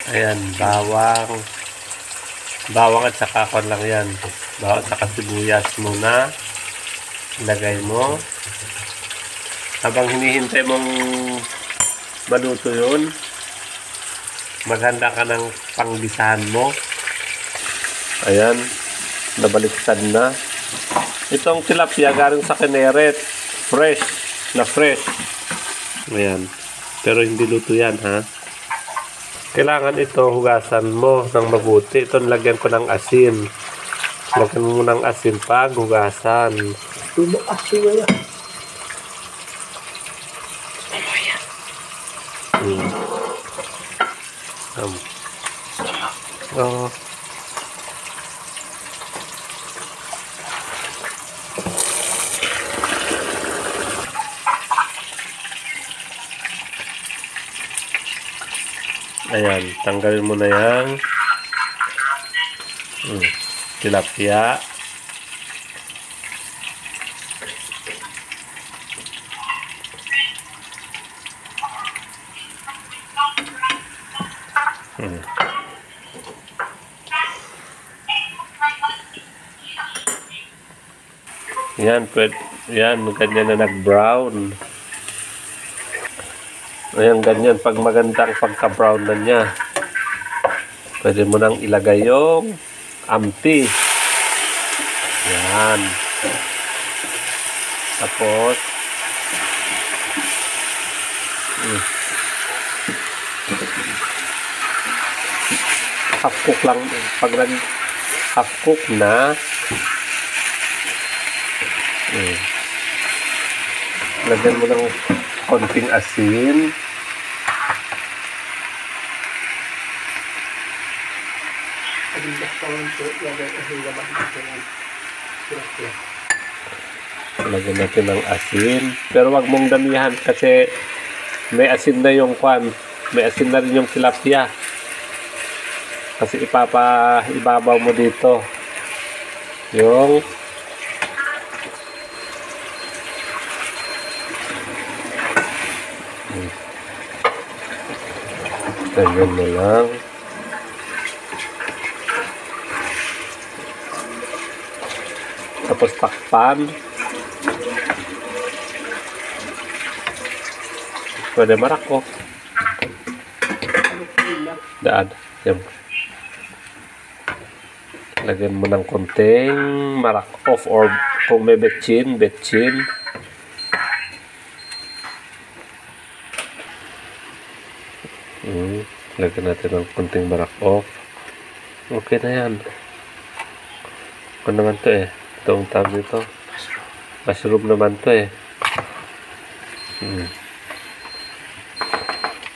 Ayan, bawang. Bawang at saka kon lang yan. Bawang at saka sibuyas muna. Ilagay mo. Habang hinihintay mong maluto yun, maghanda ka ng panggisahan mo. Ayan, nabaliktad na. Itong tilapia galing sa Kineret. Fresh. Na fresh. Ayan. Pero hindi luto yan, ha? Kailangan ito hugasan mo ng mabuti. Ito lagyan ko ng asin. Lagyan mo ng asin pag hugasan. Tulog asin na yan. Oh. Ayan, tanggalin mo na yan. Tilapia. Yan, pwede. Yan, ganyan na nag-brown. Ayan, ganyan. Pag magandang pagka-brown na niya, pwede mo nang ilagay yung amti. Yan. Tapos, half cook lang. Pag half cook na, lagyan mo ng konting asin. Lagyan natin ng asin. Pero wag mong damihan kasi may asin na yung kwan. May asin na rin yung tilapia. Kasi ibabaw mo dito yung ganyan mo lang. Tapos takpan. Pwede marako. Daan. Yan. Lagyan mo ng konting marak off or kung may betchin. Lagyan natin ng konting marak off. Okay na yan. Ano naman to eh. Itong tawag dito. Mushroom naman to eh.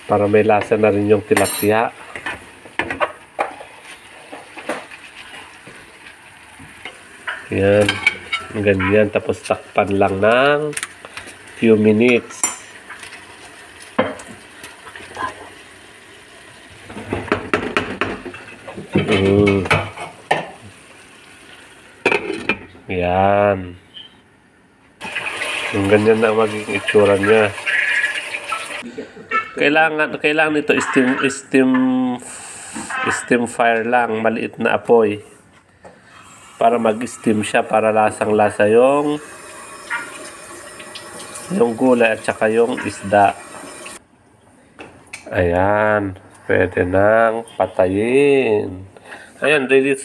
Para may lasa na rin yung tilapia. Yan. Ganyan. Tapos takpan lang ng few minutes. Yan. Yung ganyan na magiging itsura niya. Kailangan ito steam fire lang, maliit na apoy. Para mag-steam siya, para lasang-lasa yung gulay at saka yung isda. Ayan, pwede nang patayin. Ayan, ready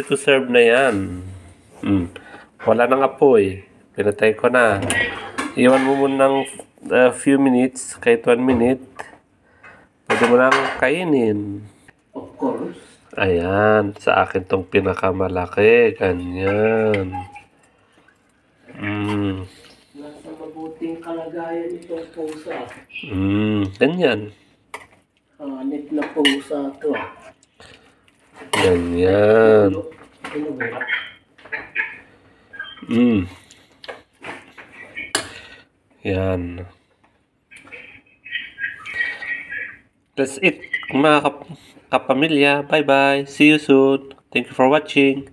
to serve na yan. Wala nang apoy. Pinatay ko na. Iwan mo muna ng few minutes, kahit 1 minute. Pwede mo nang kainin. Of course. Ayan, sa akin tong pinakamalaki. Ganyan. Nasa mabuting kalagayan itong pusa. Ganyan. Hanip na pusa ito. Ganyan. Yan. That's it, mga kapamilya. Bye-bye. See you soon. Thank you for watching.